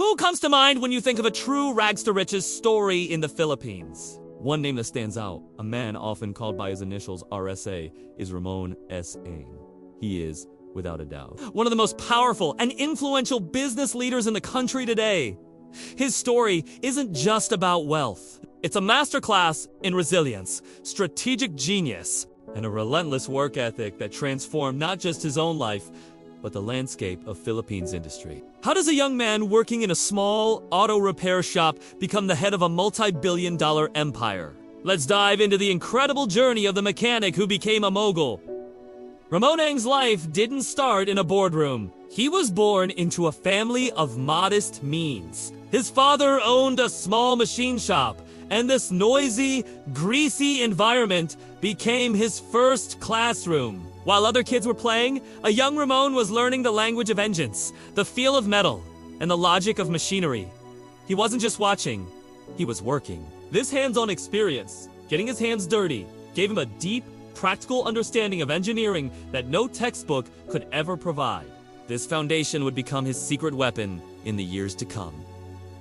Who comes to mind when you think of a true rags to riches story in the Philippines? One name that stands out, a man often called by his initials RSA, is Ramon S. He is, without a doubt, one of the most powerful and influential business leaders in the country today. His story isn't just about wealth. It's a masterclass in resilience, strategic genius, and a relentless work ethic that transformed not just his own life, but the landscape of Philippines industry. How does a young man working in a small auto repair shop become the head of a multi-billion-dollar empire? Let's dive into the incredible journey of the mechanic who became a mogul. Ramon Ng's life didn't start in a boardroom. He was born into a family of modest means. His father owned a small machine shop, and this noisy, greasy environment became his first classroom. While other kids were playing, a young Ramon was learning the language of engines, the feel of metal, and the logic of machinery. He wasn't just watching, he was working. This hands-on experience, getting his hands dirty, gave him a deep, practical understanding of engineering that no textbook could ever provide. This foundation would become his secret weapon in the years to come.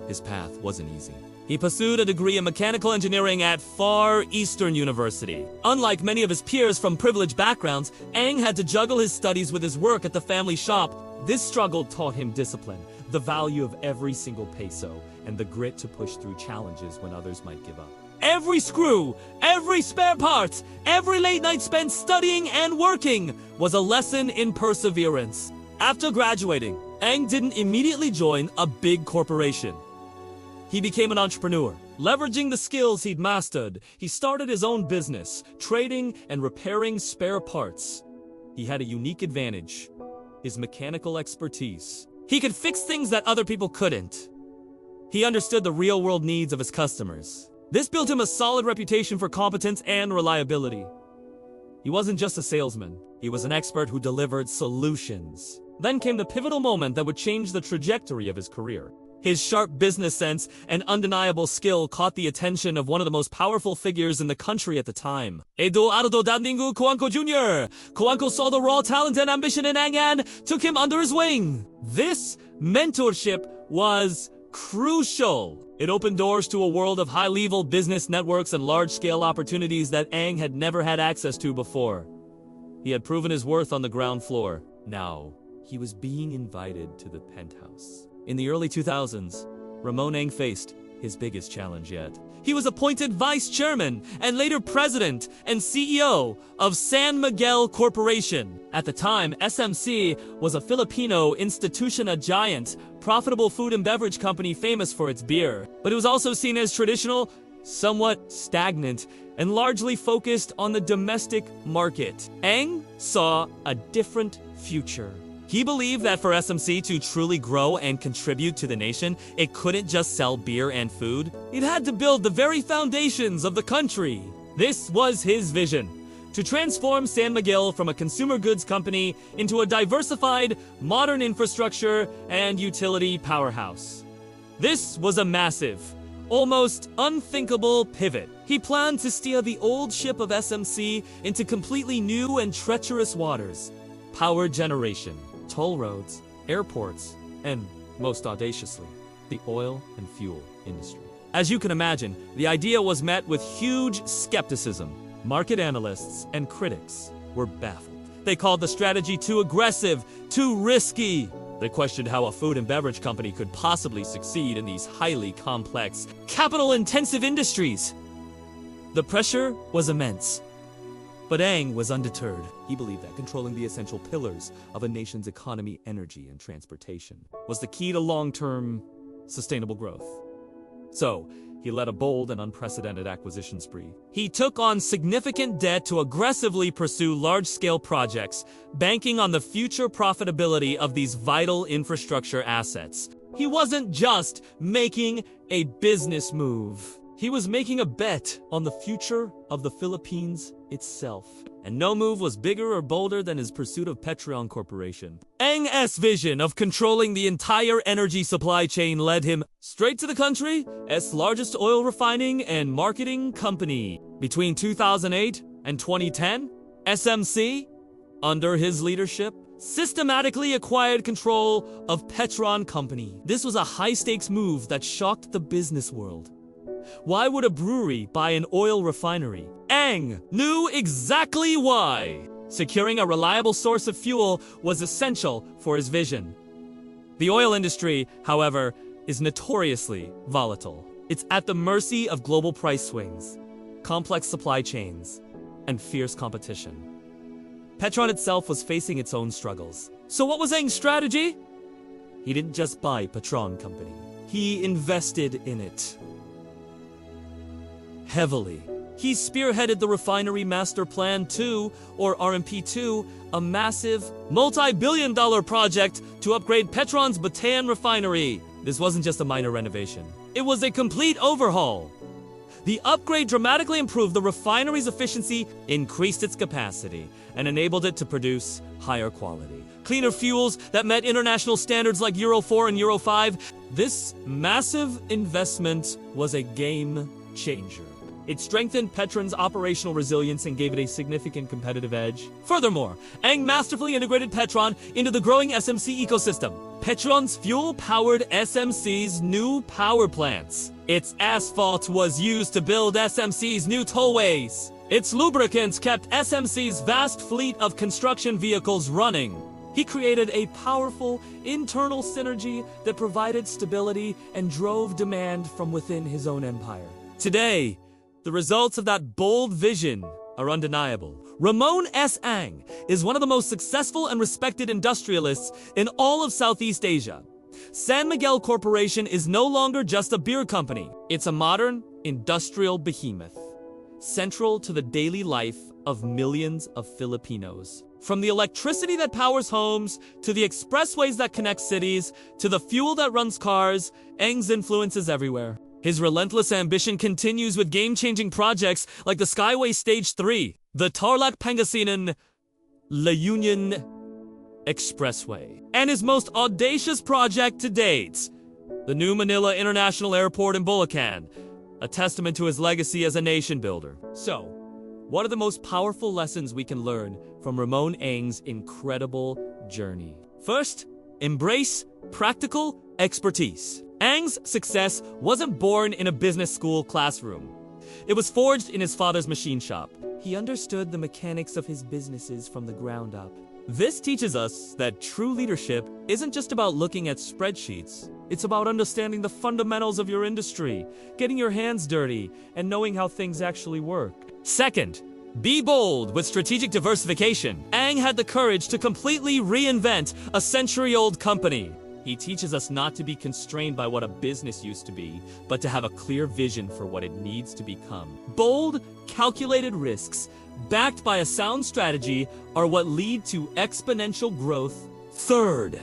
His path wasn't easy. He pursued a degree in mechanical engineering at Far Eastern University. Unlike many of his peers from privileged backgrounds, Ng had to juggle his studies with his work at the family shop. This struggle taught him discipline, the value of every single peso, and the grit to push through challenges when others might give up. Every screw, every spare part, every late night spent studying and working was a lesson in perseverance. After graduating, Ng didn't immediately join a big corporation. He became an entrepreneur. Leveraging the skills he'd mastered, he started his own business, trading and repairing spare parts. He had a unique advantage: his mechanical expertise. He could fix things that other people couldn't. He understood the real-world needs of his customers. This built him a solid reputation for competence and reliability. He wasn't just a salesman. He was an expert who delivered solutions. Then came the pivotal moment that would change the trajectory of his career. His sharp business sense and undeniable skill caught the attention of one of the most powerful figures in the country at the time. Eduardo Dandingu Coanco Jr. Coanco saw the raw talent and ambition in Ng and took him under his wing. This mentorship was crucial. It opened doors to a world of high-level business networks and large-scale opportunities that Ng had never had access to before. He had proven his worth on the ground floor. Now, he was being invited to the penthouse. In the early 2000s, Ramon Ng faced his biggest challenge yet. He was appointed vice chairman and later president and CEO of San Miguel Corporation. At the time, SMC was a Filipino institution, a giant, profitable food and beverage company famous for its beer. But it was also seen as traditional, somewhat stagnant, and largely focused on the domestic market. Ng saw a different future. He believed that for SMC to truly grow and contribute to the nation, it couldn't just sell beer and food. It had to build the very foundations of the country. This was his vision: to transform San Miguel from a consumer goods company into a diversified, modern infrastructure and utility powerhouse. This was a massive, almost unthinkable pivot. He planned to steer the old ship of SMC into completely new and treacherous waters: power generation, toll roads, airports, and, most audaciously, the oil and fuel industry. As you can imagine, the idea was met with huge skepticism. Market analysts and critics were baffled. They called the strategy too aggressive, too risky. They questioned how a food and beverage company could possibly succeed in these highly complex, capital-intensive industries. The pressure was immense. But Ng was undeterred. He believed that controlling the essential pillars of a nation's economy, energy, and transportation was the key to long-term, sustainable growth. So, he led a bold and unprecedented acquisition spree. He took on significant debt to aggressively pursue large-scale projects, banking on the future profitability of these vital infrastructure assets. He wasn't just making a business move. He was making a bet on the future of the Philippines itself. And no move was bigger or bolder than his pursuit of Petron Corporation. Ng's vision of controlling the entire energy supply chain led him straight to the country's largest oil refining and marketing company. Between 2008 and 2010, SMC, under his leadership, systematically acquired control of Petron Company. This was a high-stakes move that shocked the business world. Why would a brewery buy an oil refinery? Ang knew exactly why. Securing a reliable source of fuel was essential for his vision. The oil industry, however, is notoriously volatile. It's at the mercy of global price swings, complex supply chains, and fierce competition. Petron itself was facing its own struggles. So what was Ang's strategy? He didn't just buy Petron Company. He invested in it heavily. He spearheaded the Refinery Master Plan 2, or RMP2, a massive, multi-billion-dollar project to upgrade Petron's Bataan refinery. This wasn't just a minor renovation. It was a complete overhaul. The upgrade dramatically improved the refinery's efficiency, increased its capacity, and enabled it to produce higher quality, cleaner fuels that met international standards like Euro 4 and Euro 5. This massive investment was a game changer. It strengthened Petron's operational resilience and gave it a significant competitive edge. Furthermore, Ang masterfully integrated Petron into the growing SMC ecosystem. Petron's fuel-powered SMC's new power plants. Its asphalt was used to build SMC's new tollways. Its lubricants kept SMC's vast fleet of construction vehicles running. He created a powerful internal synergy that provided stability and drove demand from within his own empire. Today, the results of that bold vision are undeniable. Ramon S. Ang is one of the most successful and respected industrialists in all of Southeast Asia. San Miguel Corporation is no longer just a beer company. It's a modern, industrial behemoth, central to the daily life of millions of Filipinos. From the electricity that powers homes, to the expressways that connect cities, to the fuel that runs cars, Ang's influence is everywhere. His relentless ambition continues with game-changing projects like the Skyway Stage 3, the Tarlac-Pangasinan-La Union Expressway, and his most audacious project to date, the new Manila International Airport in Bulacan, a testament to his legacy as a nation builder. So, what are the most powerful lessons we can learn from Ramon Ang's incredible journey? First, embrace practical expertise. Ang's success wasn't born in a business school classroom. It was forged in his father's machine shop. He understood the mechanics of his businesses from the ground up. This teaches us that true leadership isn't just about looking at spreadsheets. It's about understanding the fundamentals of your industry, getting your hands dirty, and knowing how things actually work. Second, be bold with strategic diversification. Ang had the courage to completely reinvent a century-old company. He teaches us not to be constrained by what a business used to be, but to have a clear vision for what it needs to become. Bold, calculated risks, backed by a sound strategy, are what lead to exponential growth. Third,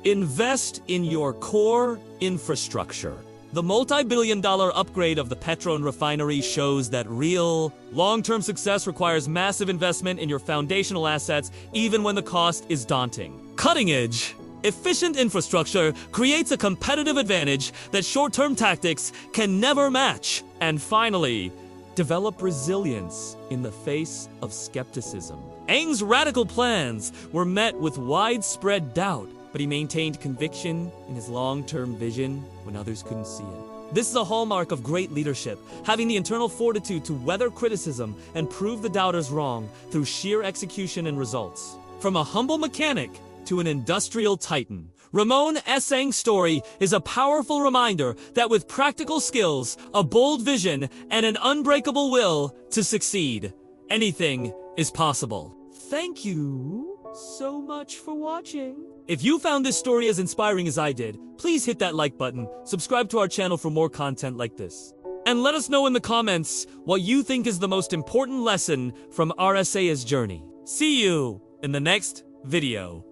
invest in your core infrastructure. The multi-billion-dollar upgrade of the Petron refinery shows that real, long-term success requires massive investment in your foundational assets, even when the cost is daunting. Cutting-edge, efficient infrastructure creates a competitive advantage that short-term tactics can never match. And finally, develop resilience in the face of skepticism. Ang's radical plans were met with widespread doubt, but he maintained conviction in his long-term vision when others couldn't see it. This is a hallmark of great leadership, having the internal fortitude to weather criticism and prove the doubters wrong through sheer execution and results. From a humble mechanic to an industrial titan, Ramon S. Ang's story is a powerful reminder that with practical skills, a bold vision, and an unbreakable will to succeed, anything is possible. Thank you so much for watching. If you found this story as inspiring as I did, please hit that like button, subscribe to our channel for more content like this, and let us know in the comments what you think is the most important lesson from RSA's journey. See you in the next video.